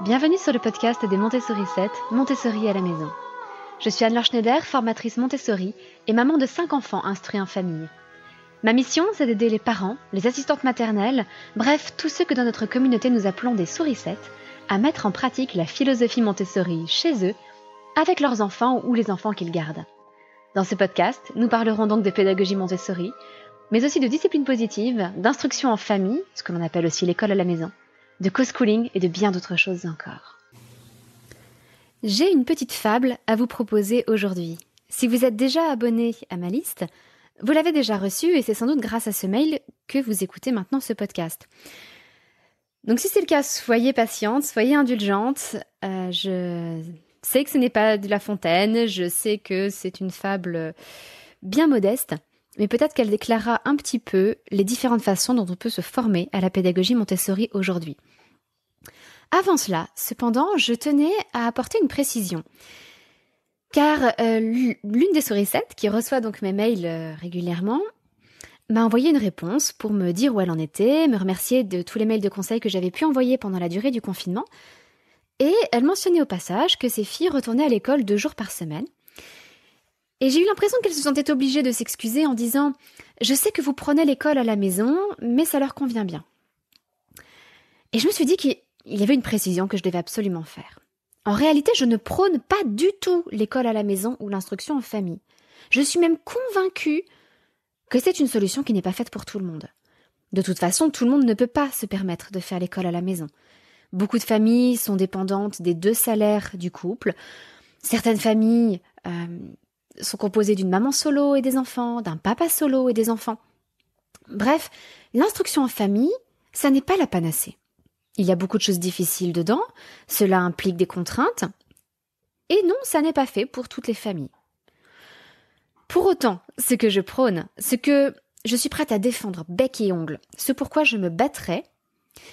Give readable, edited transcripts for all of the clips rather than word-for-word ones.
Bienvenue sur le podcast des Montessori 7, Montessori à la maison. Je suis Anne-Laure Schneider, formatrice Montessori et maman de 5 enfants instruits en famille. Ma mission, c'est d'aider les parents, les assistantes maternelles, bref, tous ceux que dans notre communauté nous appelons des souricettes, à mettre en pratique la philosophie Montessori chez eux, avec leurs enfants ou les enfants qu'ils gardent. Dans ce podcast, nous parlerons donc de pédagogie Montessori, mais aussi de discipline positive, d'instruction en famille, ce que l'on appelle aussi l'école à la maison, de co-schooling et de bien d'autres choses encore. J'ai une petite fable à vous proposer aujourd'hui. Si vous êtes déjà abonné à ma liste, vous l'avez déjà reçue et c'est sans doute grâce à ce mail que vous écoutez maintenant ce podcast. Donc si c'est le cas, soyez patiente, soyez indulgente. Je sais que ce n'est pas de La Fontaine, je sais que c'est une fable bien modeste, mais peut-être qu'elle déclarera un petit peu les différentes façons dont on peut se former à la pédagogie Montessori aujourd'hui. Avant cela, cependant, je tenais à apporter une précision. Car l'une des souricettes, qui reçoit donc mes mails régulièrement, m'a envoyé une réponse pour me dire où elle en était, me remercier de tous les mails de conseils que j'avais pu envoyer pendant la durée du confinement. Et elle mentionnait au passage que ses filles retournaient à l'école 2 jours par semaine. Et j'ai eu l'impression qu'elle se sentait obligée de s'excuser en disant « Je sais que vous prenez l'école à la maison, mais ça leur convient bien. » Et je me suis dit qu'il y avait une précision que je devais absolument faire. En réalité, je ne prône pas du tout l'école à la maison ou l'instruction en famille. Je suis même convaincue que c'est une solution qui n'est pas faite pour tout le monde. De toute façon, tout le monde ne peut pas se permettre de faire l'école à la maison. Beaucoup de familles sont dépendantes des 2 salaires du couple. Certaines familles sont composées d'une maman solo et des enfants, d'un papa solo et des enfants. Bref, l'instruction en famille, ça n'est pas la panacée. Il y a beaucoup de choses difficiles dedans, cela implique des contraintes, et non, ça n'est pas fait pour toutes les familles. Pour autant, ce que je prône, ce que je suis prête à défendre bec et ongle, ce pourquoi je me battrai,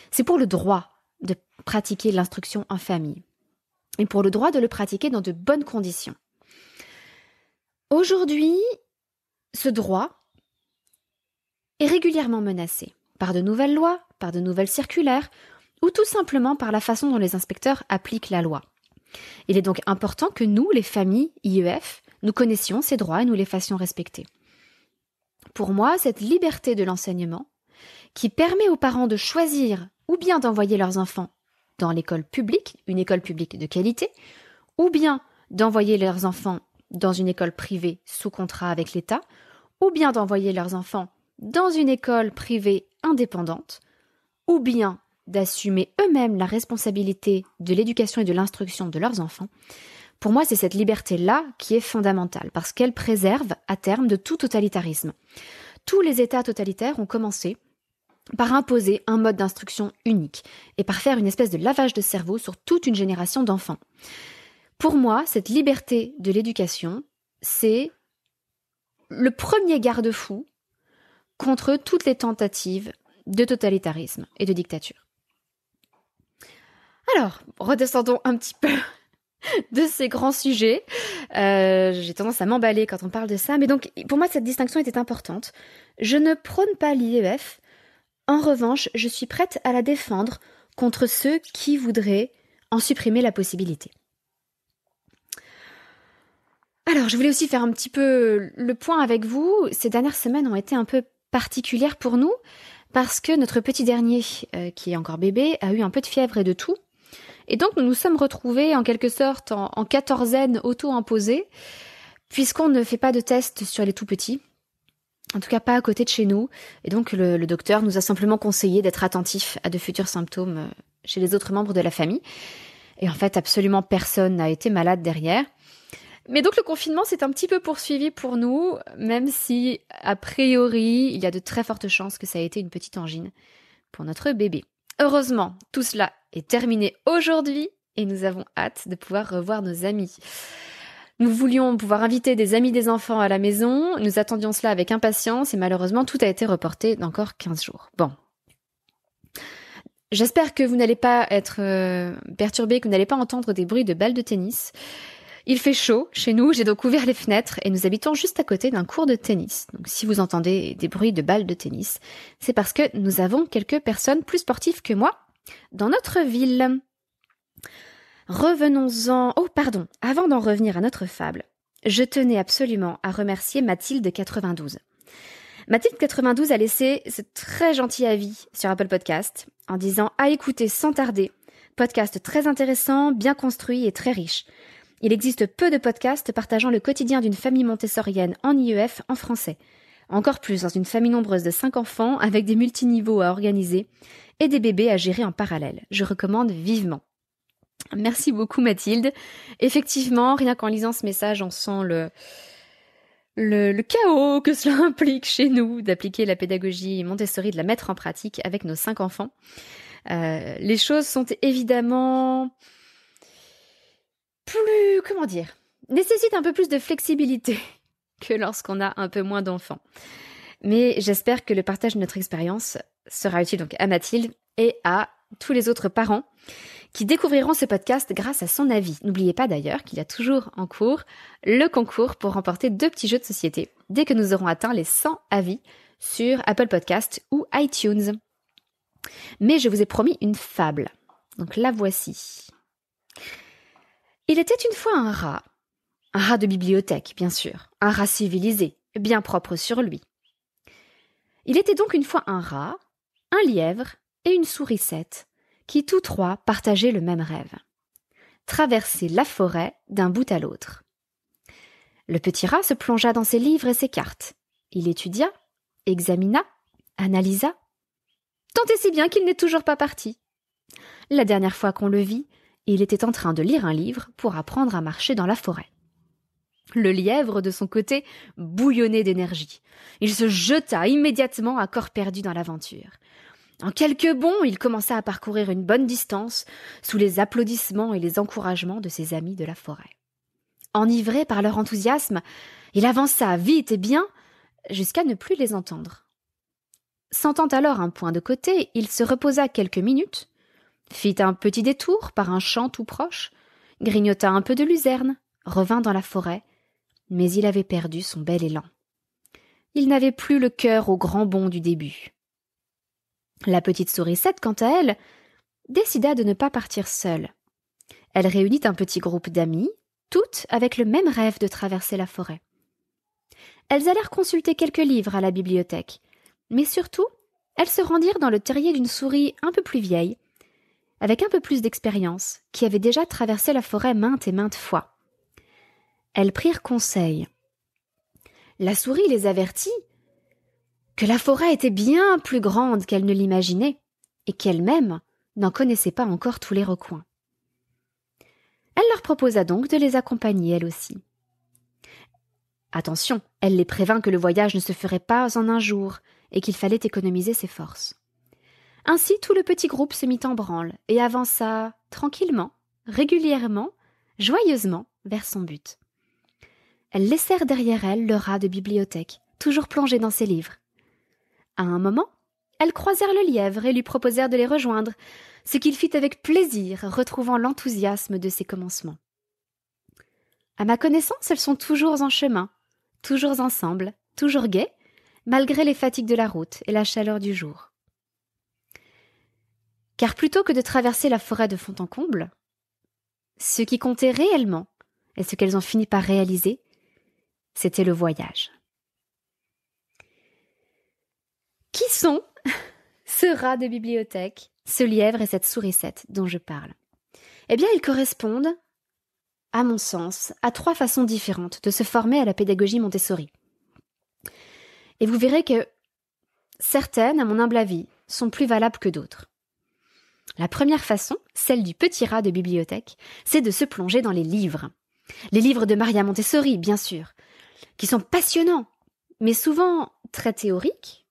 c'est pour le droit de pratiquer l'instruction en famille, et pour le droit de le pratiquer dans de bonnes conditions. Aujourd'hui, ce droit est régulièrement menacé par de nouvelles lois, par de nouvelles circulaires, ou tout simplement par la façon dont les inspecteurs appliquent la loi. Il est donc important que nous, les familles IEF, nous connaissions ces droits et nous les fassions respecter. Pour moi, cette liberté de l'enseignement, qui permet aux parents de choisir ou bien d'envoyer leurs enfants dans l'école publique, une école publique de qualité, ou bien d'envoyer leurs enfants dans une école privée sous contrat avec l'État, ou bien d'envoyer leurs enfants dans une école privée indépendante, ou bien d'assumer eux-mêmes la responsabilité de l'éducation et de l'instruction de leurs enfants, pour moi, c'est cette liberté-là qui est fondamentale, parce qu'elle préserve à terme de tout totalitarisme. Tous les États totalitaires ont commencé par imposer un mode d'instruction unique et par faire une espèce de lavage de cerveau sur toute une génération d'enfants. Pour moi, cette liberté de l'éducation, c'est le premier garde-fou contre toutes les tentatives de totalitarisme et de dictature. Alors, redescendons un petit peu de ces grands sujets. J'ai tendance à m'emballer quand on parle de ça, mais donc pour moi cette distinction était importante. Je ne prône pas l'IEF. En revanche, je suis prête à la défendre contre ceux qui voudraient en supprimer la possibilité. Alors, je voulais aussi faire un petit peu le point avec vous. Ces dernières semaines ont été un peu particulières pour nous parce que notre petit dernier, qui est encore bébé, a eu un peu de fièvre et de toux. Et donc, nous nous sommes retrouvés en quelque sorte en quatorzaine auto-imposée, puisqu'on ne fait pas de tests sur les tout petits, en tout cas pas à côté de chez nous. Et donc, le docteur nous a simplement conseillé d'être attentifs à de futurs symptômes chez les autres membres de la famille. Et en fait, absolument personne n'a été malade derrière. Mais donc, le confinement s'est un petit peu poursuivi pour nous, même si, a priori, il y a de très fortes chances que ça ait été une petite angine pour notre bébé. Heureusement, tout cela est terminé aujourd'hui et nous avons hâte de pouvoir revoir nos amis. Nous voulions pouvoir inviter des amis des enfants à la maison, nous attendions cela avec impatience et malheureusement tout a été reporté d'encore 15 jours. Bon. J'espère que vous n'allez pas être perturbés, que vous n'allez pas entendre des bruits de balles de tennis. Il fait chaud chez nous, j'ai donc ouvert les fenêtres et nous habitons juste à côté d'un court de tennis. Donc si vous entendez des bruits de balles de tennis, c'est parce que nous avons quelques personnes plus sportives que moi dans notre ville. Revenons-en... Oh, pardon, avant d'en revenir à notre fable, je tenais absolument à remercier Mathilde 92. Mathilde 92 a laissé ce très gentil avis sur Apple Podcast en disant « À écouter sans tarder, podcast très intéressant, bien construit et très riche. Il existe peu de podcasts partageant le quotidien d'une famille montessorienne en IEF en français. Encore plus dans une famille nombreuse de 5 enfants avec des multiniveaux à organiser et des bébés à gérer en parallèle. Je recommande vivement. » Merci beaucoup Mathilde. Effectivement, rien qu'en lisant ce message, on sent le chaos que cela implique chez nous d'appliquer la pédagogie Montessori, de la mettre en pratique avec nos 5 enfants. Les choses sont évidemment nécessitent un peu plus de flexibilité que lorsqu'on a un peu moins d'enfants. Mais j'espère que le partage de notre expérience sera utile donc à Mathilde et à tous les autres parents qui découvriront ce podcast grâce à son avis. N'oubliez pas d'ailleurs qu'il y a toujours en cours le concours pour remporter 2 petits jeux de société dès que nous aurons atteint les 100 avis sur Apple Podcast ou iTunes. Mais je vous ai promis une fable. Donc la voici. Il était une fois un rat de bibliothèque, bien sûr, un rat civilisé, bien propre sur lui. Il était donc une fois un rat, un lièvre et une sourisette, qui tous 3 partageaient le même rêve. Traverser la forêt d'un bout à l'autre. Le petit rat se plongea dans ses livres et ses cartes. Il étudia, examina, analysa, tant et si bien qu'il n'est toujours pas parti. La dernière fois qu'on le vit, il était en train de lire un livre pour apprendre à marcher dans la forêt. Le lièvre, de son côté, bouillonnait d'énergie. Il se jeta immédiatement à corps perdu dans l'aventure. En quelques bonds, il commença à parcourir une bonne distance sous les applaudissements et les encouragements de ses amis de la forêt. Enivré par leur enthousiasme, il avança vite et bien jusqu'à ne plus les entendre. Sentant alors un point de côté, il se reposa quelques minutes, fit un petit détour par un champ tout proche, grignota un peu de luzerne, revint dans la forêt, mais il avait perdu son bel élan. Il n'avait plus le cœur au grand bond du début. La petite sourisette, quant à elle, décida de ne pas partir seule. Elle réunit un petit groupe d'amis, toutes avec le même rêve de traverser la forêt. Elles allèrent consulter quelques livres à la bibliothèque, mais surtout, elles se rendirent dans le terrier d'une souris un peu plus vieille, avec un peu plus d'expérience, qui avait déjà traversé la forêt maintes et maintes fois. Elles prirent conseil. La souris les avertit que la forêt était bien plus grande qu'elle ne l'imaginait, et qu'elle-même n'en connaissait pas encore tous les recoins. Elle leur proposa donc de les accompagner elle aussi. Attention, elle les prévint que le voyage ne se ferait pas en un jour, et qu'il fallait économiser ses forces. Ainsi tout le petit groupe se mit en branle, et avança tranquillement, régulièrement, joyeusement vers son but. Elles laissèrent derrière elles le rat de bibliothèque, toujours plongé dans ses livres. À un moment, elles croisèrent le lièvre et lui proposèrent de les rejoindre, ce qu'il fit avec plaisir, retrouvant l'enthousiasme de ses commencements. À ma connaissance, elles sont toujours en chemin, toujours ensemble, toujours gaies, malgré les fatigues de la route et la chaleur du jour. Car plutôt que de traverser la forêt de fond en comble, ce qui comptait réellement, et ce qu'elles ont fini par réaliser, c'était le voyage. Qui sont ce rat de bibliothèque, ce lièvre et cette sourisette dont je parle? Eh bien, ils correspondent, à mon sens, à 3 façons différentes de se former à la pédagogie Montessori. Et vous verrez que certaines, à mon humble avis, sont plus valables que d'autres. La première façon, celle du petit rat de bibliothèque, c'est de se plonger dans les livres. Les livres de Maria Montessori, bien sûr, qui sont passionnants, mais souvent très théoriques,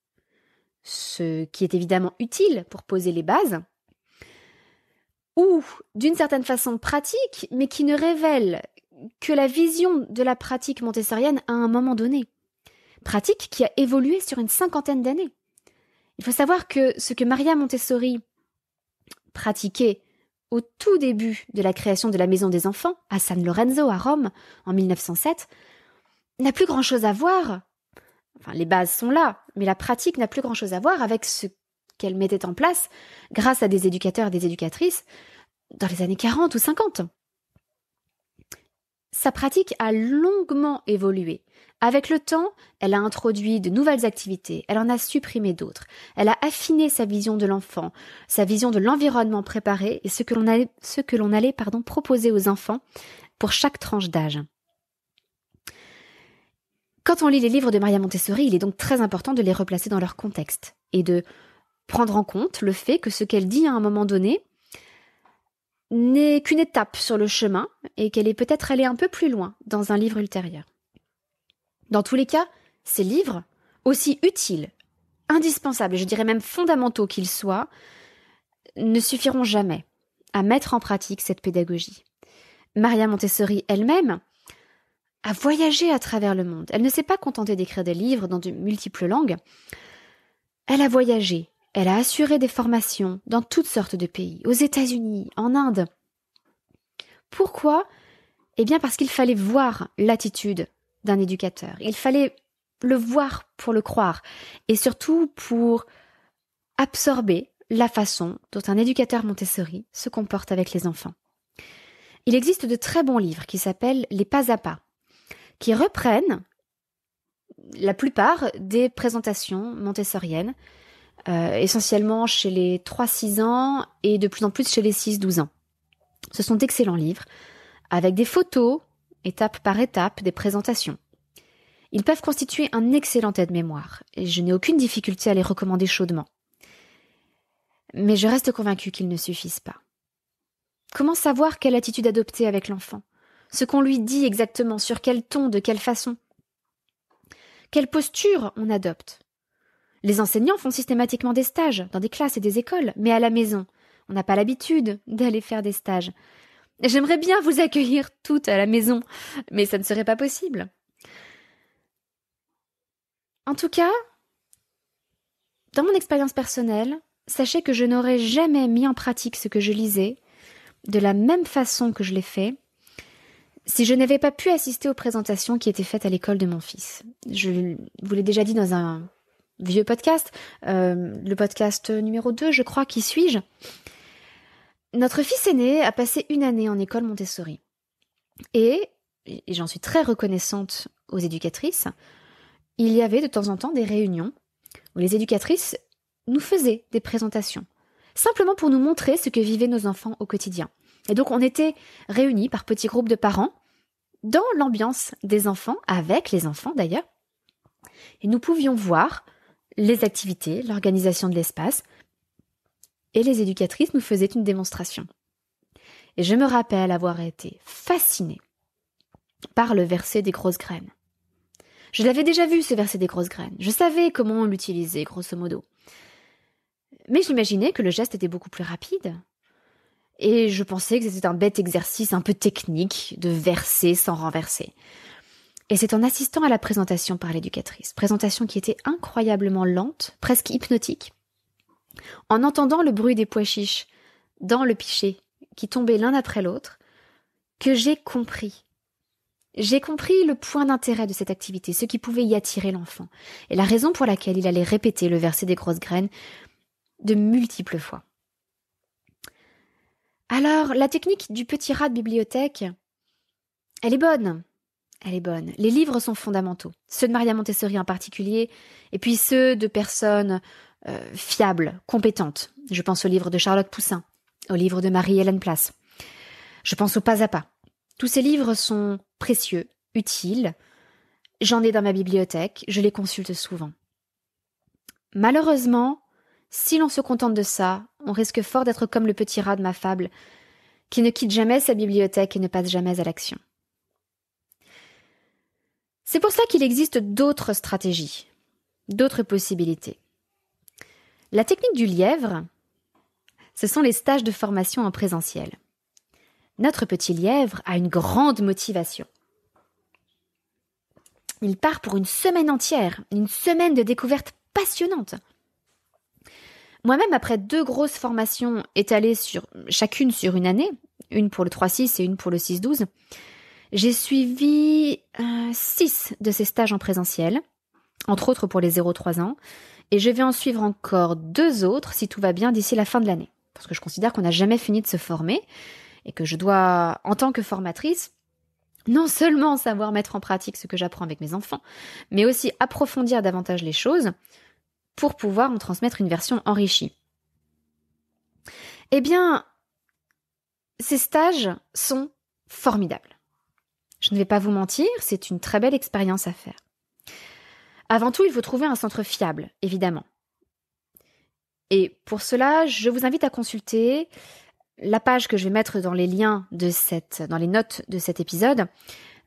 ce qui est évidemment utile pour poser les bases, ou d'une certaine façon pratique, mais qui ne révèle que la vision de la pratique montessorienne à un moment donné. Pratique qui a évolué sur une 50aine d'années. Il faut savoir que ce que Maria Montessori pratiquait au tout début de la création de la Maison des Enfants, à San Lorenzo, à Rome, en 1907, n'a plus grand-chose à voir. Enfin, les bases sont là, mais la pratique n'a plus grand-chose à voir avec ce qu'elle mettait en place, grâce à des éducateurs et des éducatrices, dans les années 40 ou 50. Sa pratique a longuement évolué. Avec le temps, elle a introduit de nouvelles activités, elle en a supprimé d'autres. Elle a affiné sa vision de l'enfant, sa vision de l'environnement préparé et ce que l'on allait proposer aux enfants pour chaque tranche d'âge. Quand on lit les livres de Maria Montessori, il est donc très important de les replacer dans leur contexte et de prendre en compte le fait que ce qu'elle dit à un moment donné n'est qu'une étape sur le chemin et qu'elle est peut-être allée un peu plus loin dans un livre ultérieur. Dans tous les cas, ces livres, aussi utiles, indispensables et je dirais même fondamentaux qu'ils soient, ne suffiront jamais à mettre en pratique cette pédagogie. Maria Montessori elle-même a voyagé à travers le monde. Elle ne s'est pas contentée d'écrire des livres dans de multiples langues. Elle a voyagé. Elle a assuré des formations dans toutes sortes de pays, aux États-Unis, en Inde. Pourquoi ? Eh bien parce qu'il fallait voir l'attitude d'un éducateur. Il fallait le voir pour le croire et surtout pour absorber la façon dont un éducateur Montessori se comporte avec les enfants. Il existe de très bons livres qui s'appellent « Les pas à pas », qui reprennent la plupart des présentations montessoriennes, essentiellement chez les 3-6 ans et de plus en plus chez les 6-12 ans. Ce sont d'excellents livres, avec des photos, étape par étape, des présentations. Ils peuvent constituer un excellent aide-mémoire, et je n'ai aucune difficulté à les recommander chaudement. Mais je reste convaincue qu'ils ne suffisent pas. Comment savoir quelle attitude adopter avec l'enfant ? Ce qu'on lui dit exactement, sur quel ton, de quelle façon ? Quelle posture on adopte ? Les enseignants font systématiquement des stages dans des classes et des écoles, mais à la maison, on n'a pas l'habitude d'aller faire des stages. J'aimerais bien vous accueillir toutes à la maison, mais ça ne serait pas possible. En tout cas, dans mon expérience personnelle, sachez que je n'aurais jamais mis en pratique ce que je lisais de la même façon que je l'ai fait si je n'avais pas pu assister aux présentations qui étaient faites à l'école de mon fils. Je vous l'ai déjà dit dans un vieux podcast, le podcast numéro 2, je crois, qui suis-je ? Notre fils aîné a passé 1 année en école Montessori. Et j'en suis très reconnaissante aux éducatrices, il y avait de temps en temps des réunions où les éducatrices nous faisaient des présentations, simplement pour nous montrer ce que vivaient nos enfants au quotidien. Et donc on était réunis par petits groupes de parents dans l'ambiance des enfants, avec les enfants d'ailleurs, et nous pouvions voir les activités, l'organisation de l'espace, et les éducatrices nous faisaient une démonstration. Et je me rappelle avoir été fascinée par le verset des grosses graines. Je l'avais déjà vu, ce verset des grosses graines. Je savais comment on l'utilisait, grosso modo. Mais j'imaginais que le geste était beaucoup plus rapide. Et je pensais que c'était un bête exercice un peu technique de verser sans renverser. Et c'est en assistant à la présentation par l'éducatrice, présentation qui était incroyablement lente, presque hypnotique, en entendant le bruit des pois chiches dans le pichet qui tombaient l'un après l'autre, que j'ai compris. J'ai compris le point d'intérêt de cette activité, ce qui pouvait y attirer l'enfant, et la raison pour laquelle il allait répéter le verset des grosses graines de multiples fois. Alors, la technique du petit rat de bibliothèque, elle est bonne. Elle est bonne. Les livres sont fondamentaux, ceux de Maria Montessori en particulier, et puis ceux de personnes fiables, compétentes. Je pense au livre de Charlotte Poussin, au livre de Marie-Hélène Place. Je pense au Pas à Pas. Tous ces livres sont précieux, utiles. J'en ai dans ma bibliothèque, je les consulte souvent. Malheureusement, si l'on se contente de ça, on risque fort d'être comme le petit rat de ma fable, qui ne quitte jamais sa bibliothèque et ne passe jamais à l'action. C'est pour ça qu'il existe d'autres stratégies, d'autres possibilités. La technique du lièvre, ce sont les stages de formation en présentiel. Notre petit lièvre a une grande motivation. Il part pour une semaine entière, une semaine de découverte passionnante. Moi-même, après 2 grosses formations étalées chacune sur 1 année, une pour le 3-6 et une pour le 6-12, j'ai suivi 6 de ces stages en présentiel, entre autres pour les 0-3 ans, et je vais en suivre encore 2 autres si tout va bien d'ici la fin de l'année. parce que je considère qu'on n'a jamais fini de se former et que je dois, en tant que formatrice, non seulement savoir mettre en pratique ce que j'apprends avec mes enfants, mais aussi approfondir davantage les choses pour pouvoir en transmettre une version enrichie. Eh bien, ces stages sont formidables. Je ne vais pas vous mentir, c'est une très belle expérience à faire. Avant tout, il faut trouver un centre fiable, évidemment. Et pour cela, je vous invite à consulter la page que je vais mettre dans les liens dans les notes de cet épisode,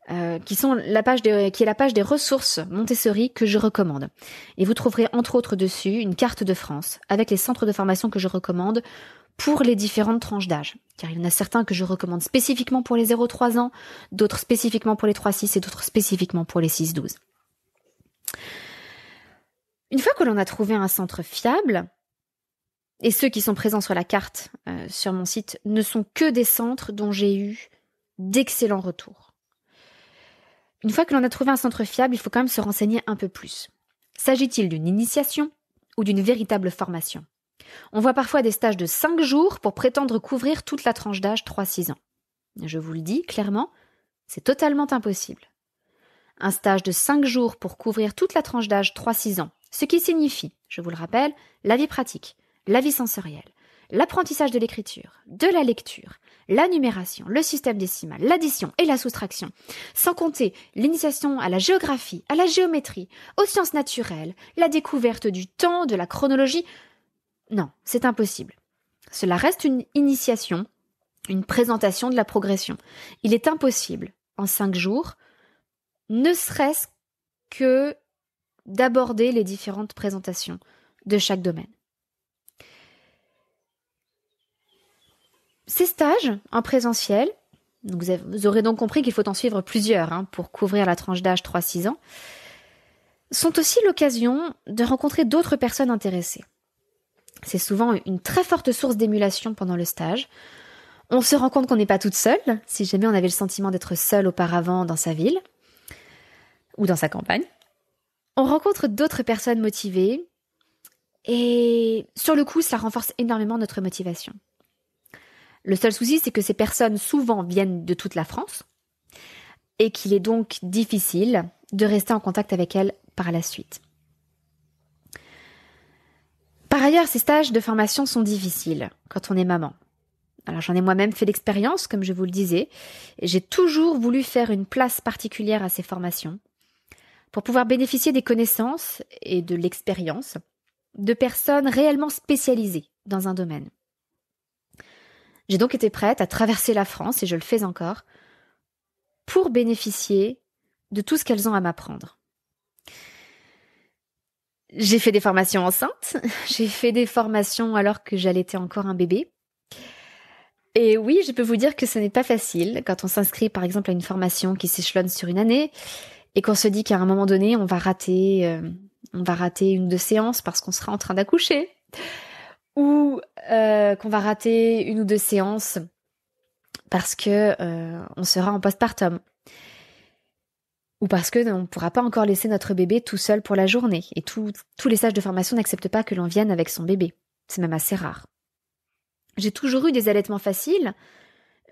qui est la page des ressources Montessori que je recommande. Et vous trouverez entre autres dessus une carte de France avec les centres de formation que je recommande pour les différentes tranches d'âge. Car il y en a certains que je recommande spécifiquement pour les 0-3 ans, d'autres spécifiquement pour les 3-6 et d'autres spécifiquement pour les 6-12. Une fois que l'on a trouvé un centre fiable, et ceux qui sont présents sur la carte sur mon site ne sont que des centres dont j'ai eu d'excellents retours. Une fois que l'on a trouvé un centre fiable, il faut quand même se renseigner un peu plus. S'agit-il d'une initiation ou d'une véritable formation ? On voit parfois des stages de 5 jours pour prétendre couvrir toute la tranche d'âge 3-6 ans. Je vous le dis clairement, c'est totalement impossible. Un stage de 5 jours pour couvrir toute la tranche d'âge 3-6 ans, ce qui signifie, je vous le rappelle, la vie pratique, la vie sensorielle, l'apprentissage de l'écriture, de la lecture, la numération, le système décimal, l'addition et la soustraction, sans compter l'initiation à la géographie, à la géométrie, aux sciences naturelles, la découverte du temps, de la chronologie. Non, c'est impossible. Cela reste une initiation, une présentation de la progression. Il est impossible, en 5 jours, ne serait-ce que d'aborder les différentes présentations de chaque domaine. Ces stages en présentiel, vous aurez donc compris qu'il faut en suivre plusieurs pour couvrir la tranche d'âge 3-6 ans, sont aussi l'occasion de rencontrer d'autres personnes intéressées. C'est souvent une très forte source d'émulation pendant le stage. On se rend compte qu'on n'est pas toute seule, si jamais on avait le sentiment d'être seule auparavant dans sa ville ou dans sa campagne. On rencontre d'autres personnes motivées et sur le coup, ça renforce énormément notre motivation. Le seul souci, c'est que ces personnes souvent viennent de toute la France et qu'il est donc difficile de rester en contact avec elles par la suite. Par ailleurs, ces stages de formation sont difficiles quand on est maman. Alors j'en ai moi-même fait l'expérience, comme je vous le disais, et j'ai toujours voulu faire une place particulière à ces formations pour pouvoir bénéficier des connaissances et de l'expérience de personnes réellement spécialisées dans un domaine. J'ai donc été prête à traverser la France, et je le fais encore, pour bénéficier de tout ce qu'elles ont à m'apprendre. J'ai fait des formations enceintes, j'ai fait des formations alors que j'allaitais encore un bébé. Et oui, je peux vous dire que ce n'est pas facile quand on s'inscrit par exemple à une formation qui s'échelonne sur une année et qu'on se dit qu'à un moment donné, on va rater une ou deux séances parce qu'on sera en train d'accoucher ou qu'on va rater une ou deux séances parce que on sera en postpartum. Ou parce que on ne pourra pas encore laisser notre bébé tout seul pour la journée. Et tous les stages de formation n'acceptent pas que l'on vienne avec son bébé. C'est même assez rare. J'ai toujours eu des allaitements faciles,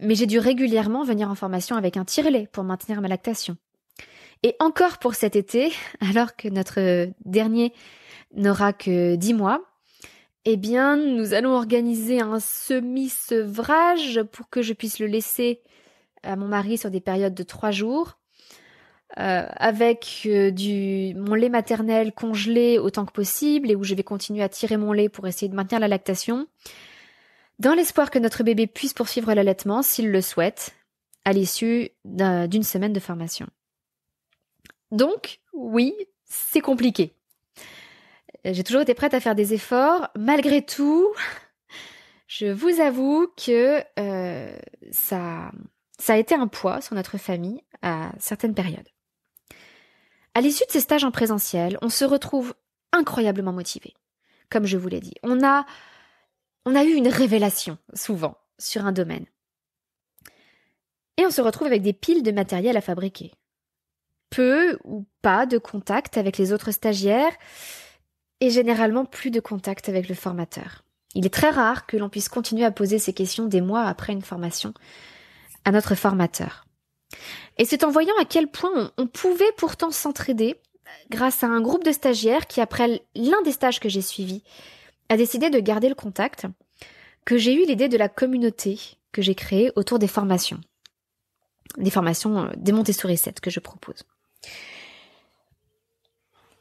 mais j'ai dû régulièrement venir en formation avec un tire-lait pour maintenir ma lactation. Et encore pour cet été, alors que notre dernier n'aura que 10 mois, eh bien, nous allons organiser un semi-sevrage pour que je puisse le laisser à mon mari sur des périodes de 3 jours. Avec mon lait maternel congelé autant que possible et où je vais continuer à tirer mon lait pour essayer de maintenir la lactation, dans l'espoir que notre bébé puisse poursuivre l'allaitement s'il le souhaite, à l'issue d'une semaine de formation. Donc, oui, c'est compliqué. J'ai toujours été prête à faire des efforts. Malgré tout, je vous avoue que ça a été un poids sur notre famille à certaines périodes. À l'issue de ces stages en présentiel, on se retrouve incroyablement motivé. Comme je vous l'ai dit, on a eu une révélation, souvent, sur un domaine. Et on se retrouve avec des piles de matériel à fabriquer. Peu ou pas de contact avec les autres stagiaires et généralement plus de contact avec le formateur. Il est très rare que l'on puisse continuer à poser ces questions des mois après une formation à notre formateur. Et c'est en voyant à quel point on pouvait pourtant s'entraider grâce à un groupe de stagiaires qui, après l'un des stages que j'ai suivis, a décidé de garder le contact, que j'ai eu l'idée de la communauté que j'ai créée autour des formations des Montessori 7 que je propose.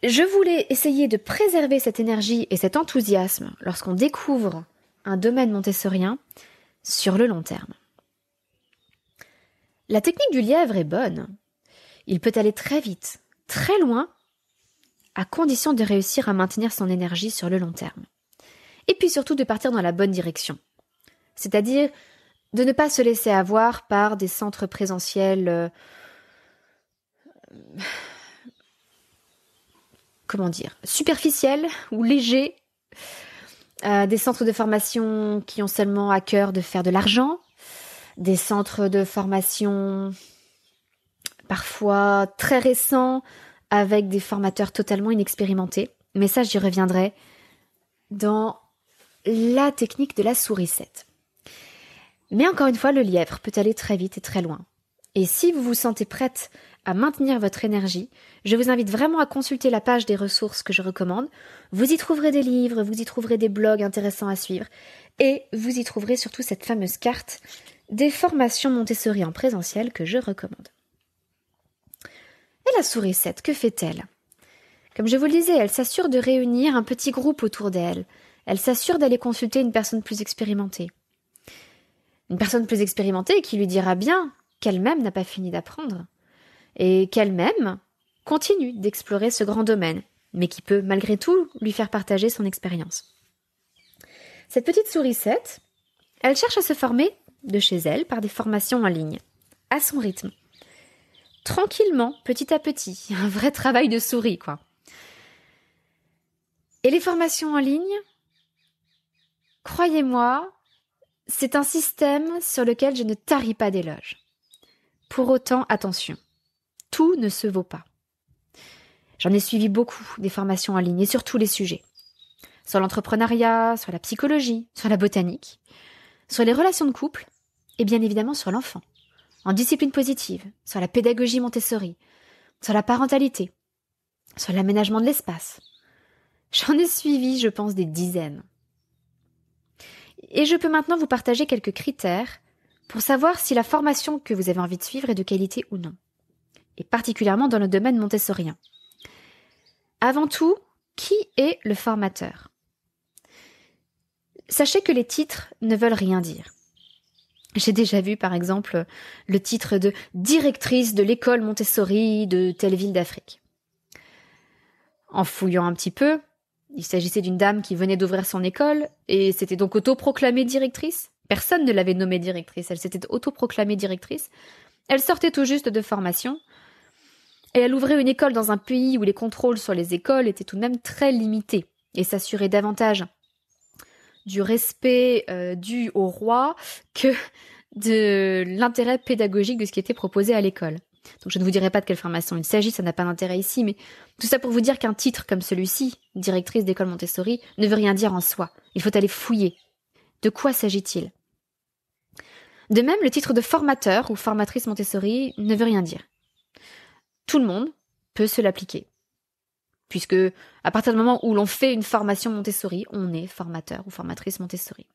Je voulais essayer de préserver cette énergie et cet enthousiasme lorsqu'on découvre un domaine montessorien sur le long terme. La technique du lièvre est bonne. Il peut aller très vite, très loin, à condition de réussir à maintenir son énergie sur le long terme. Et puis surtout de partir dans la bonne direction. C'est-à-dire de ne pas se laisser avoir par des centres présentiels superficiels ou légers, des centres de formation qui ont seulement à cœur de faire de l'argent, des centres de formation parfois très récents avec des formateurs totalement inexpérimentés. Mais ça, j'y reviendrai dans la technique de la souris 7. Mais encore une fois, le lièvre peut aller très vite et très loin. Et si vous vous sentez prête à maintenir votre énergie, je vous invite vraiment à consulter la page des ressources que je recommande. Vous y trouverez des livres, vous y trouverez des blogs intéressants à suivre, et vous y trouverez surtout cette fameuse carte des formations Montessori en présentiel que je recommande. Et la souris 7, que fait-elle ? Comme je vous le disais, elle s'assure de réunir un petit groupe autour d'elle. Elle s'assure d'aller consulter une personne plus expérimentée. Une personne plus expérimentée qui lui dira bien qu'elle-même n'a pas fini d'apprendre et qu'elle-même continue d'explorer ce grand domaine, mais qui peut malgré tout lui faire partager son expérience. Cette petite souris 7, elle cherche à se former de chez elle par des formations en ligne, à son rythme. Tranquillement, petit à petit, un vrai travail de souris, quoi. Et les formations en ligne, croyez-moi, c'est un système sur lequel je ne taris pas d'éloges. Pour autant, attention, tout ne se vaut pas. J'en ai suivi beaucoup des formations en ligne et sur tous les sujets. Sur l'entrepreneuriat, sur la psychologie, sur la botanique, sur les relations de couple et bien évidemment sur l'enfant. En discipline positive, sur la pédagogie Montessori, sur la parentalité, sur l'aménagement de l'espace. J'en ai suivi, je pense, des dizaines. Et je peux maintenant vous partager quelques critères pour savoir si la formation que vous avez envie de suivre est de qualité ou non, et particulièrement dans le domaine montessorien. Avant tout, qui est le formateur ? Sachez que les titres ne veulent rien dire. J'ai déjà vu, par exemple, le titre de directrice de l'école Montessori de telle ville d'Afrique. En fouillant un petit peu, il s'agissait d'une dame qui venait d'ouvrir son école et s'était donc autoproclamée directrice. Personne ne l'avait nommée directrice, elle s'était autoproclamée directrice. Elle sortait tout juste de formation et elle ouvrait une école dans un pays où les contrôles sur les écoles étaient tout de même très limités et s'assuraient davantage du respect dû au roi que de l'intérêt pédagogique de ce qui était proposé à l'école. Donc je ne vous dirai pas de quelle formation il s'agit, ça n'a pas d'intérêt ici, mais tout ça pour vous dire qu'un titre comme celui-ci, directrice d'école Montessori, ne veut rien dire en soi. Il faut aller fouiller. De quoi s'agit-il ? De même, le titre de formateur ou formatrice Montessori ne veut rien dire. Tout le monde peut se l'appliquer. Puisque, à partir du moment où l'on fait une formation Montessori, on est formateur ou formatrice Montessori.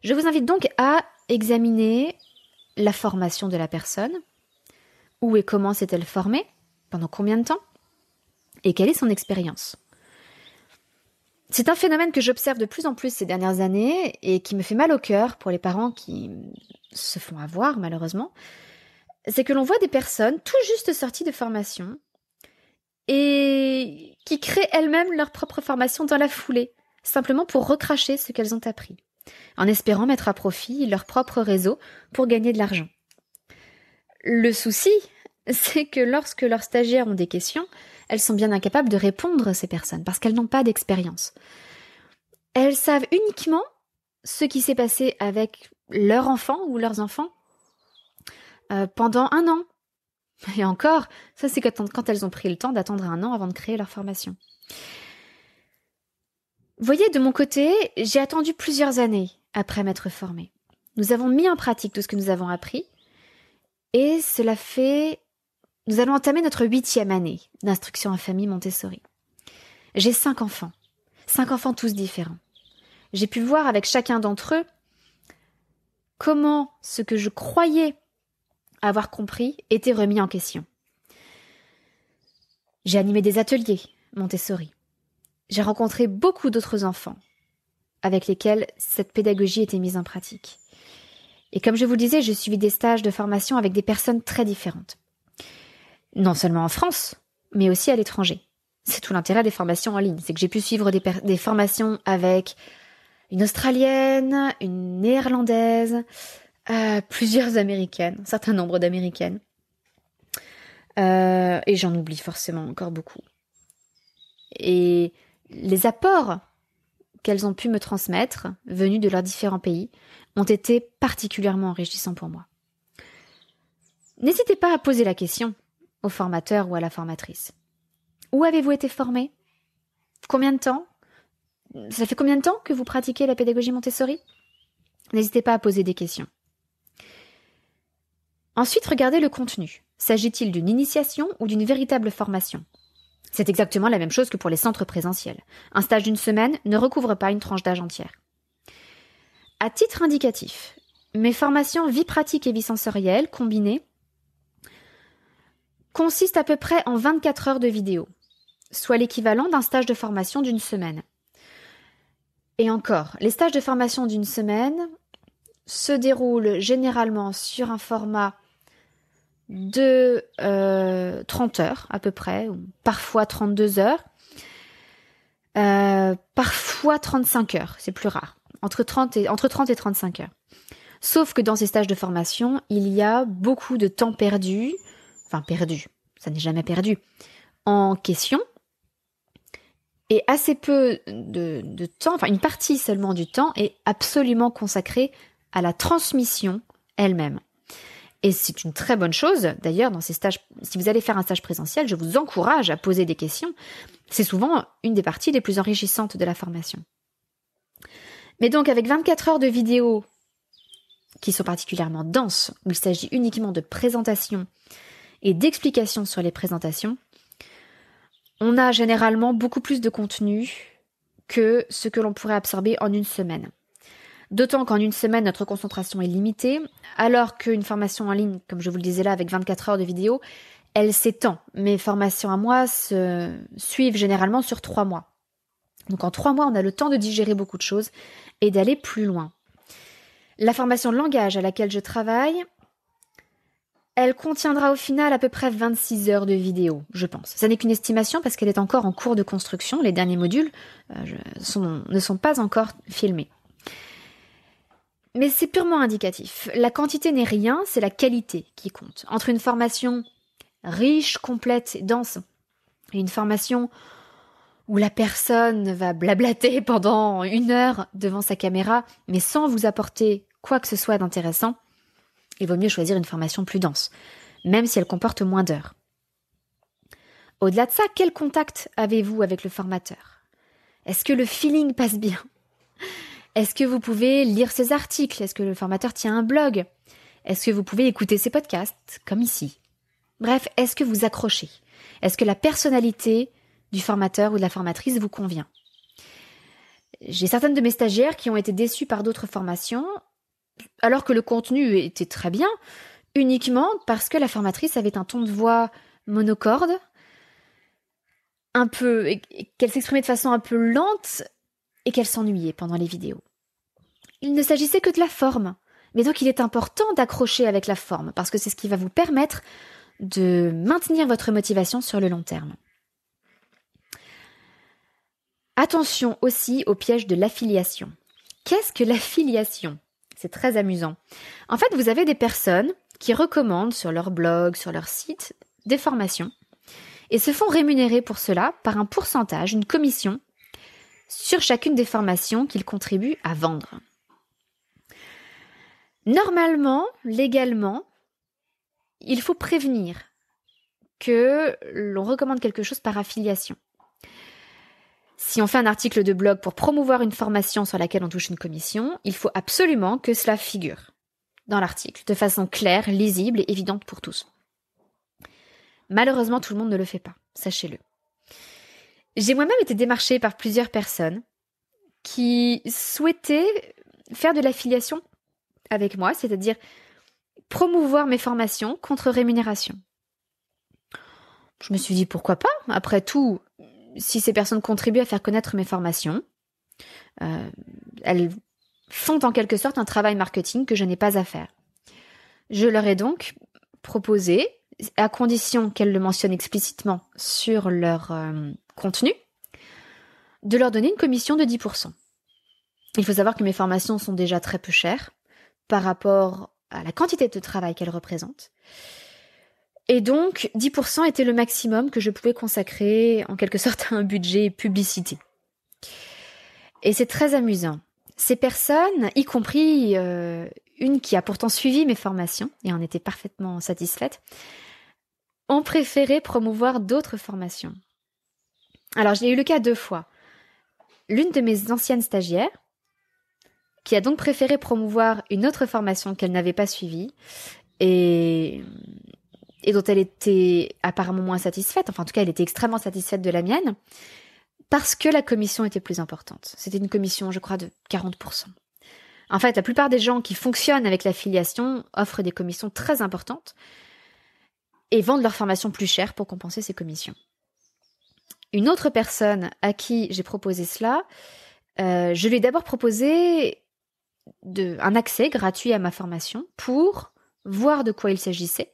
Je vous invite donc à examiner la formation de la personne. Où et comment s'est-elle formée ? Pendant combien de temps ? Et quelle est son expérience ? C'est un phénomène que j'observe de plus en plus ces dernières années et qui me fait mal au cœur pour les parents qui se font avoir malheureusement. C'est que l'on voit des personnes tout juste sorties de formation et qui créent elles-mêmes leur propre formation dans la foulée, simplement pour recracher ce qu'elles ont appris, en espérant mettre à profit leur propre réseau pour gagner de l'argent. Le souci, c'est que lorsque leurs stagiaires ont des questions, elles sont bien incapables de répondre à ces personnes parce qu'elles n'ont pas d'expérience. Elles savent uniquement ce qui s'est passé avec leur enfant ou leurs enfants pendant 1 an. Et encore, ça c'est quand elles ont pris le temps d'attendre 1 an avant de créer leur formation. Voyez, de mon côté, j'ai attendu plusieurs années après m'être formée. Nous avons mis en pratique tout ce que nous avons appris et nous allons entamer notre 8e année d'instruction en famille Montessori. J'ai 5 enfants tous différents. J'ai pu voir avec chacun d'entre eux comment ce que je croyais avoir compris était remis en question. J'ai animé des ateliers Montessori. J'ai rencontré beaucoup d'autres enfants avec lesquels cette pédagogie était mise en pratique. Et comme je vous le disais, j'ai suivi des stages de formation avec des personnes très différentes. Non seulement en France, mais aussi à l'étranger. C'est tout l'intérêt des formations en ligne, c'est que j'ai pu suivre des formations avec une Australienne, une Néerlandaise, plusieurs Américaines, un certain nombre d'Américaines. Et j'en oublie forcément encore beaucoup. Et les apports qu'elles ont pu me transmettre, venus de leurs différents pays, ont été particulièrement enrichissants pour moi. N'hésitez pas à poser la question au formateur ou à la formatrice. Où avez-vous été formé ? Combien de temps ? Ça fait combien de temps que vous pratiquez la pédagogie Montessori ? N'hésitez pas à poser des questions. Ensuite, regardez le contenu. S'agit-il d'une initiation ou d'une véritable formation ? C'est exactement la même chose que pour les centres présentiels. Un stage d'une semaine ne recouvre pas une tranche d'âge entière. À titre indicatif, mes formations vie pratique et vie sensorielle combinées consistent à peu près en 24 heures de vidéo, soit l'équivalent d'un stage de formation d'une semaine. Et encore, les stages de formation d'une semaine se déroulent généralement sur un format de 30 heures à peu près, ou parfois 32 heures, parfois 35 heures, c'est plus rare, entre 30 et 35 heures. Sauf que dans ces stages de formation, il y a beaucoup de temps perdu, ça n'est jamais perdu, en questions, et assez peu de temps, une partie seulement du temps est absolument consacrée à la transmission elle-même. Et c'est une très bonne chose, d'ailleurs, dans ces stages, si vous allez faire un stage présentiel, je vous encourage à poser des questions. C'est souvent une des parties les plus enrichissantes de la formation. Mais donc, avec 24 heures de vidéos qui sont particulièrement denses, où il s'agit uniquement de présentations et d'explications sur les présentations, on a généralement beaucoup plus de contenu que ce que l'on pourrait absorber en une semaine. D'autant qu'en une semaine, notre concentration est limitée, alors qu'une formation en ligne, comme je vous le disais là, avec 24 heures de vidéo, elle s'étend. Mes formations à moi se suivent généralement sur 3 mois. Donc en 3 mois, on a le temps de digérer beaucoup de choses et d'aller plus loin. La formation de langage à laquelle je travaille, elle contiendra au final à peu près 26 heures de vidéo, je pense. Ça n'est qu'une estimation parce qu'elle est encore en cours de construction. Les derniers modules ne sont pas encore filmés. Mais c'est purement indicatif. La quantité n'est rien, c'est la qualité qui compte. Entre une formation riche, complète et dense et une formation où la personne va blablater pendant 1 heure devant sa caméra, mais sans vous apporter quoi que ce soit d'intéressant, il vaut mieux choisir une formation plus dense, même si elle comporte moins d'heures. Au-delà de ça, quel contact avez-vous avec le formateur ? Est-ce que le feeling passe bien ? Est-ce que vous pouvez lire ses articles ? Est-ce que le formateur tient un blog ? Est-ce que vous pouvez écouter ses podcasts, comme ici ? Bref, est-ce que vous accrochez ? Est-ce que la personnalité du formateur ou de la formatrice vous convient ? J'ai certaines de mes stagiaires qui ont été déçues par d'autres formations, alors que le contenu était très bien, uniquement parce que la formatrice avait un ton de voix monocorde, qu'elle s'exprimait de façon un peu lente, et qu'elle s'ennuyait pendant les vidéos. Il ne s'agissait que de la forme, mais donc il est important d'accrocher avec la forme, parce que c'est ce qui va vous permettre de maintenir votre motivation sur le long terme. Attention aussi au piège de l'affiliation. Qu'est-ce que l'affiliation ? C'est très amusant. En fait, vous avez des personnes qui recommandent sur leur blog, sur leur site, des formations, et se font rémunérer pour cela par un pourcentage, une commission, sur chacune des formations qu'ils contribuent à vendre. Normalement, légalement, il faut prévenir que l'on recommande quelque chose par affiliation. Si on fait un article de blog pour promouvoir une formation sur laquelle on touche une commission, il faut absolument que cela figure dans l'article, de façon claire, lisible et évidente pour tous. Malheureusement, tout le monde ne le fait pas, sachez-le. J'ai moi-même été démarchée par plusieurs personnes qui souhaitaient faire de l'affiliation avec moi, c'est-à-dire promouvoir mes formations contre rémunération. Je me suis dit pourquoi pas, après tout, si ces personnes contribuent à faire connaître mes formations, elles font en quelque sorte un travail marketing que je n'ai pas à faire. Je leur ai donc proposé, à condition qu'elles le mentionnent explicitement sur leur contenu, de leur donner une commission de 10%. Il faut savoir que mes formations sont déjà très peu chères par rapport à la quantité de travail qu'elles représentent. Et donc, 10% était le maximum que je pouvais consacrer en quelque sorte à un budget publicité. Et c'est très amusant. Ces personnes, y compris une qui a pourtant suivi mes formations et en était parfaitement satisfaite, ont préféré promouvoir d'autres formations. Alors, j'ai eu le cas 2 fois. L'une de mes anciennes stagiaires, qui a donc préféré promouvoir une autre formation qu'elle n'avait pas suivie et dont elle était apparemment moins satisfaite, enfin en tout cas elle était extrêmement satisfaite de la mienne, parce que la commission était plus importante. C'était une commission, je crois, de 40%. En fait, la plupart des gens qui fonctionnent avec l'affiliation offrent des commissions très importantes et vendent leur formation plus chère pour compenser ces commissions. Une autre personne à qui j'ai proposé cela, je lui ai d'abord proposé un accès gratuit à ma formation pour voir de quoi il s'agissait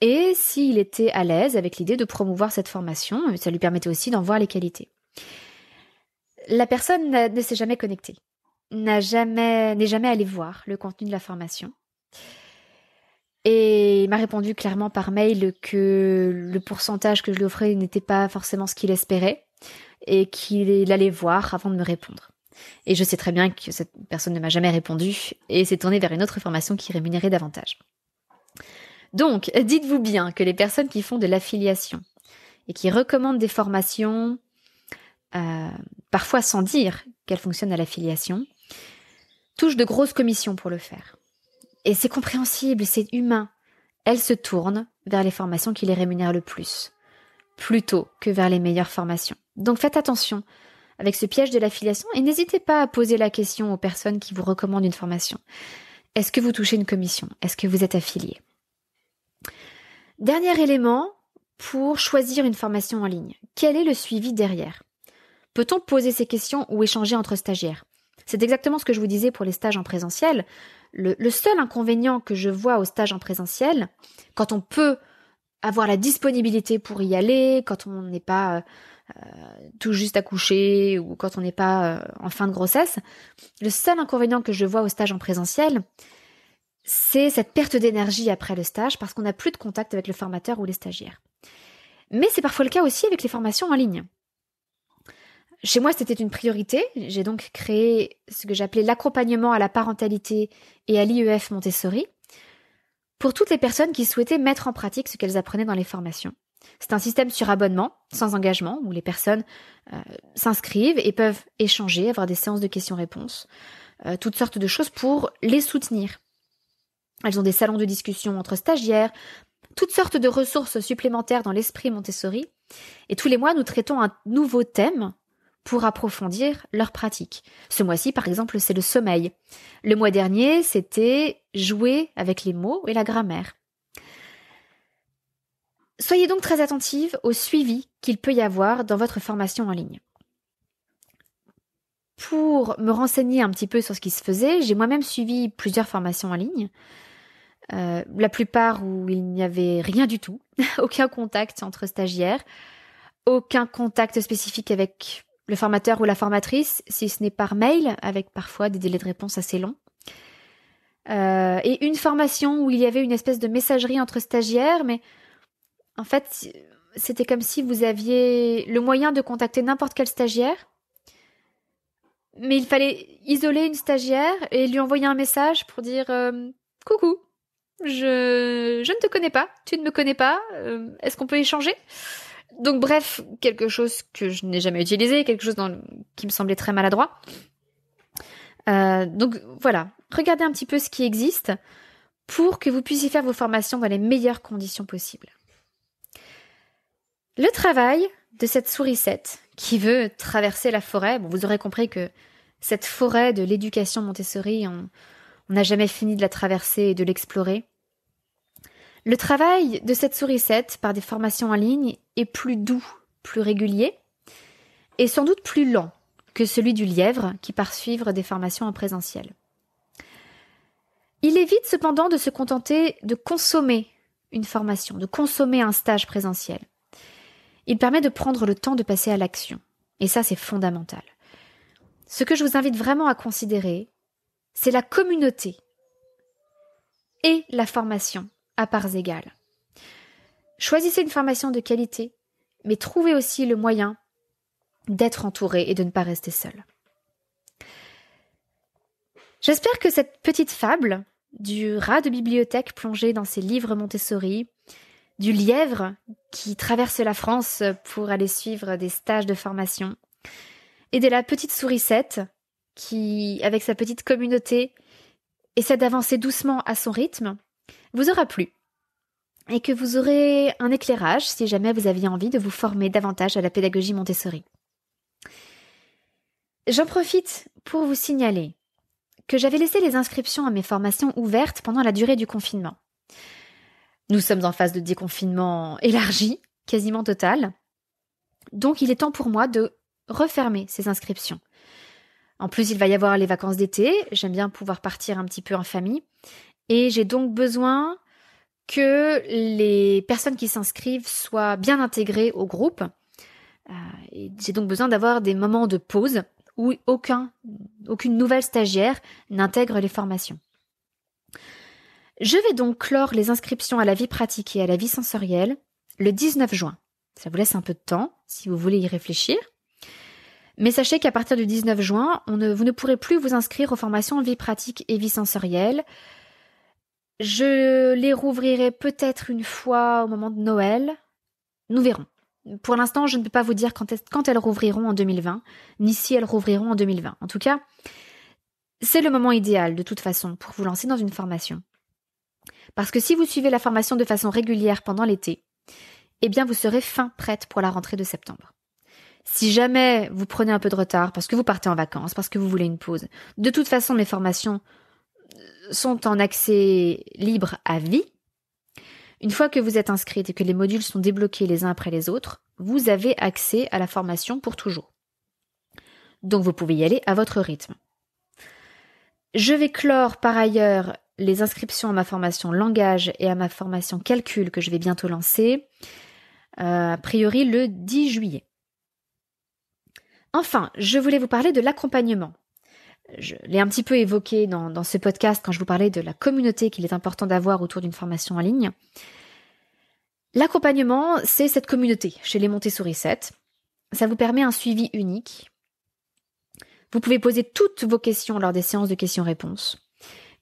et s'il était à l'aise avec l'idée de promouvoir cette formation. Ça lui permettait aussi d'en voir les qualités. La personne ne s'est jamais connectée, n'est jamais allée voir le contenu de la formation. Et il m'a répondu clairement par mail que le pourcentage que je lui offrais n'était pas forcément ce qu'il espérait et qu'il allait voir avant de me répondre. Et je sais très bien que cette personne ne m'a jamais répondu et s'est tournée vers une autre formation qui rémunérait davantage. Donc, dites-vous bien que les personnes qui font de l'affiliation et qui recommandent des formations, parfois sans dire qu'elles fonctionnent à l'affiliation, touchent de grosses commissions pour le faire. Et c'est compréhensible, c'est humain. Elles se tournent vers les formations qui les rémunèrent le plus, plutôt que vers les meilleures formations. Donc faites attention avec ce piège de l'affiliation et n'hésitez pas à poser la question aux personnes qui vous recommandent une formation. Est-ce que vous touchez une commission? Est-ce que vous êtes affilié? Dernier élément pour choisir une formation en ligne. Quel est le suivi derrière? Peut-on poser ces questions ou échanger entre stagiaires? C'est exactement ce que je vous disais pour les stages en présentiel. Le seul inconvénient que je vois aux stages en présentiel, quand on peut avoir la disponibilité pour y aller, quand on n'est pas tout juste accouché ou quand on n'est pas en fin de grossesse, le seul inconvénient que je vois aux stages en présentiel, c'est cette perte d'énergie après le stage parce qu'on n'a plus de contact avec le formateur ou les stagiaires. Mais c'est parfois le cas aussi avec les formations en ligne. Chez moi, c'était une priorité. J'ai donc créé ce que j'appelais l'accompagnement à la parentalité et à l'IEF Montessori pour toutes les personnes qui souhaitaient mettre en pratique ce qu'elles apprenaient dans les formations. C'est un système sur abonnement, sans engagement, où les personnes s'inscrivent et peuvent échanger, avoir des séances de questions-réponses, toutes sortes de choses pour les soutenir. Elles ont des salons de discussion entre stagiaires, toutes sortes de ressources supplémentaires dans l'esprit Montessori. Et tous les mois, nous traitons un nouveau thème pour approfondir leur pratique. Ce mois-ci, par exemple, c'est le sommeil. Le mois dernier, c'était jouer avec les mots et la grammaire. Soyez donc très attentive au suivi qu'il peut y avoir dans votre formation en ligne. Pour me renseigner un petit peu sur ce qui se faisait, j'ai moi-même suivi plusieurs formations en ligne. La plupart où il n'y avait rien du tout, aucun contact entre stagiaires, aucun contact spécifique avec le formateur ou la formatrice, si ce n'est par mail, avec parfois des délais de réponse assez longs. Et une formation où il y avait une espèce de messagerie entre stagiaires, mais en fait, c'était comme si vous aviez le moyen de contacter n'importe quel stagiaire, mais il fallait isoler une stagiaire et lui envoyer un message pour dire « Coucou, je ne te connais pas, tu ne me connais pas, est-ce qu'on peut échanger ?» Donc bref, quelque chose que je n'ai jamais utilisé, quelque chose qui me semblait très maladroit. Donc voilà, regardez un petit peu ce qui existe pour que vous puissiez faire vos formations dans les meilleures conditions possibles. Le travail de cette sourisette qui veut traverser la forêt, vous aurez compris que cette forêt de l'éducation Montessori, on n'a jamais fini de la traverser et de l'explorer. Le travail de cette sourisette par des formations en ligne est plus doux, plus régulier et sans doute plus lent que celui du lièvre qui part suivre des formations en présentiel. Il évite cependant de se contenter de consommer une formation, de consommer un stage présentiel. Il permet de prendre le temps de passer à l'action. Et ça, c'est fondamental. Ce que je vous invite vraiment à considérer, c'est la communauté et la formation à parts égales. Choisissez une formation de qualité, mais trouvez aussi le moyen d'être entouré et de ne pas rester seul. J'espère que cette petite fable du rat de bibliothèque plongé dans ses livres Montessori, du lièvre qui traverse la France pour aller suivre des stages de formation, et de la petite sourisette qui, avec sa petite communauté, essaie d'avancer doucement à son rythme, vous aura plu. Et que vous aurez un éclairage si jamais vous aviez envie de vous former davantage à la pédagogie Montessori. J'en profite pour vous signaler que j'avais laissé les inscriptions à mes formations ouvertes pendant la durée du confinement. Nous sommes en phase de déconfinement élargi, quasiment total. Donc il est temps pour moi de refermer ces inscriptions. En plus, il va y avoir les vacances d'été, j'aime bien pouvoir partir un petit peu en famille, et j'ai donc besoin que les personnes qui s'inscrivent soient bien intégrées au groupe. Et j'ai donc besoin d'avoir des moments de pause où aucune nouvelle stagiaire n'intègre les formations. Je vais donc clore les inscriptions à la vie pratique et à la vie sensorielle le 19 juin. Ça vous laisse un peu de temps si vous voulez y réfléchir. Mais sachez qu'à partir du 19 juin, vous ne pourrez plus vous inscrire aux formations vie pratique et vie sensorielle. Je les rouvrirai peut-être une fois au moment de Noël. Nous verrons. Pour l'instant, je ne peux pas vous dire quand elles rouvriront en 2020, ni si elles rouvriront en 2020. En tout cas, c'est le moment idéal de toute façon pour vous lancer dans une formation. Parce que si vous suivez la formation de façon régulière pendant l'été, eh bien vous serez fin prête pour la rentrée de septembre. Si jamais vous prenez un peu de retard parce que vous partez en vacances, parce que vous voulez une pause, de toute façon mes formations sont en accès libre à vie. Une fois que vous êtes inscrite et que les modules sont débloqués les uns après les autres, vous avez accès à la formation pour toujours. Donc vous pouvez y aller à votre rythme. Je vais clore par ailleurs les inscriptions à ma formation langage et à ma formation calcul que je vais bientôt lancer, a priori le 10 juillet. Enfin, je voulais vous parler de l'accompagnement. Je l'ai un petit peu évoqué dans ce podcast quand je vous parlais de la communauté qu'il est important d'avoir autour d'une formation en ligne. L'accompagnement, c'est cette communauté chez les Montessori 7. Ça vous permet un suivi unique. Vous pouvez poser toutes vos questions lors des séances de questions-réponses.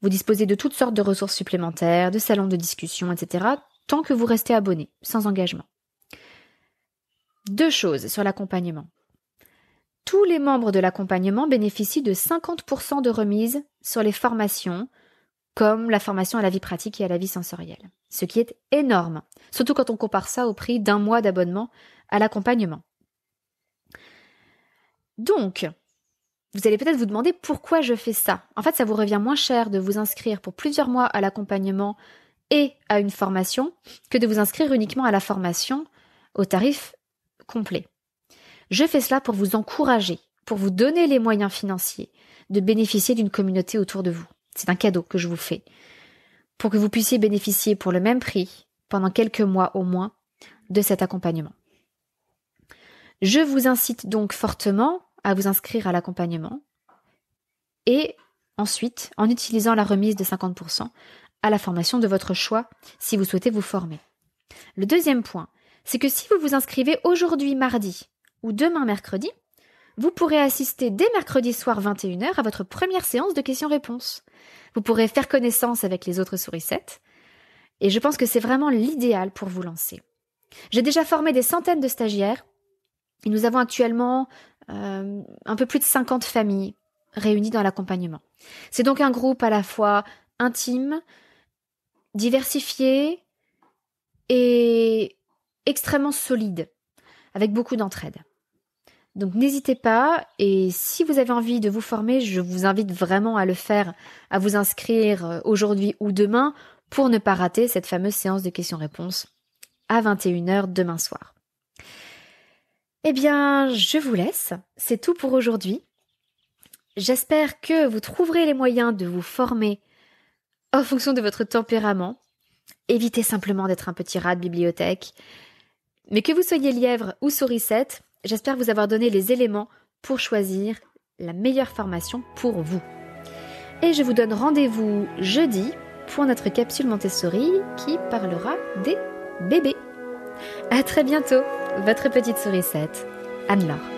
Vous disposez de toutes sortes de ressources supplémentaires, de salons de discussion, etc., tant que vous restez abonné, sans engagement. 2 choses sur l'accompagnement. Tous les membres de l'accompagnement bénéficient de 50% de remise sur les formations, comme la formation à la vie pratique et à la vie sensorielle. Ce qui est énorme, surtout quand on compare ça au prix d'1 mois d'abonnement à l'accompagnement. Donc, vous allez peut-être vous demander pourquoi je fais ça. En fait, ça vous revient moins cher de vous inscrire pour plusieurs mois à l'accompagnement et à une formation que de vous inscrire uniquement à la formation au tarif complet. Je fais cela pour vous encourager, pour vous donner les moyens financiers de bénéficier d'une communauté autour de vous. C'est un cadeau que je vous fais, pour que vous puissiez bénéficier pour le même prix, pendant quelques mois au moins, de cet accompagnement. Je vous incite donc fortement à vous inscrire à l'accompagnement et ensuite, en utilisant la remise de 50%, à la formation de votre choix si vous souhaitez vous former. Le deuxième point, c'est que si vous vous inscrivez aujourd'hui mardi ou demain mercredi, vous pourrez assister dès mercredi soir 21h à votre première séance de questions-réponses. Vous pourrez faire connaissance avec les autres sourissettes et je pense que c'est vraiment l'idéal pour vous lancer. J'ai déjà formé des centaines de stagiaires et nous avons actuellement un peu plus de 50 familles réunies dans l'accompagnement. C'est donc un groupe à la fois intime, diversifié et extrêmement solide, avec beaucoup d'entraide. Donc n'hésitez pas, et si vous avez envie de vous former, je vous invite vraiment à le faire, à vous inscrire aujourd'hui ou demain pour ne pas rater cette fameuse séance de questions-réponses à 21h demain soir. Eh bien, je vous laisse, c'est tout pour aujourd'hui. J'espère que vous trouverez les moyens de vous former en fonction de votre tempérament. Évitez simplement d'être un petit rat de bibliothèque. Mais que vous soyez lièvre ou sourisette, j'espère vous avoir donné les éléments pour choisir la meilleure formation pour vous. Et je vous donne rendez-vous jeudi pour notre capsule Montessori qui parlera des bébés. À très bientôt, votre petite sourisette, Anne-Laure.